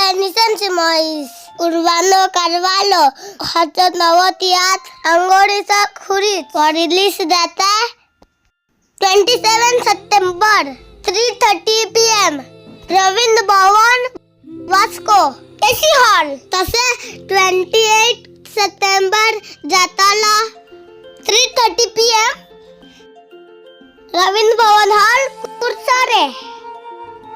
Benison Simois, Urbano Carvalho, Hato Novotiat, Angorisa Kurit, for release data 27 September, 3:30 p.m. Ravind Bhavan, Vasco, AC Hall. तसे 28 September जाताला 3:30 p.m. Ravindra Bhavan hall कुरसारे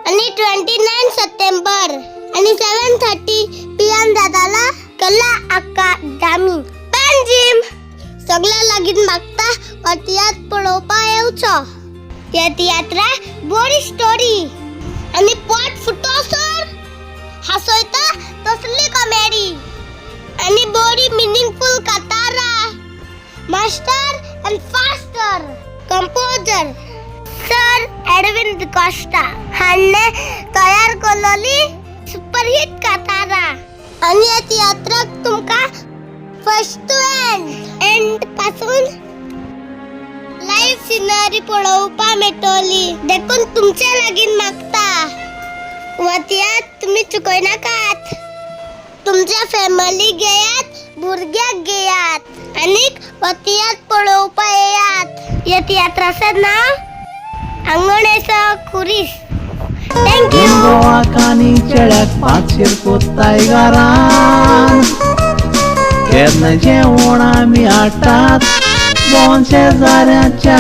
आणि 29 September आणि 7:30 p.m. जाताला कला अकादमी पेंजिम सगळ्या लगीन मागता अतियात पळोपा येऊचो या तियात्रा बोरी स्टोरी आणि पॉट फुटो सर हसोयता तसली कॉमेडी आणि बोरी मीनिंगफुल कतारा master and faster composer sir Edwin Costa हाने तयार केलेली सुपरहिट कतारा आणि या तियात्राक तुमका फर्स्ट टू एंड पासून लाईव्ह सिनरी पळोवपा मेळटली देखून तुमचे लगीन मागता वतियात तुम्ही चुकय नाकात तुमच्या फॅमिली घेयात भुरग्याक घेयात आणि वतियात पळोवपा येयात या तियात्राचं नाव अंगणेसा कुरीस थँक यू गोवा कानी चेड्याक पाचशेर कोत्ताय गारान केन्ना जेवण आमी हाडटात दोन शेजाऱ्याच्या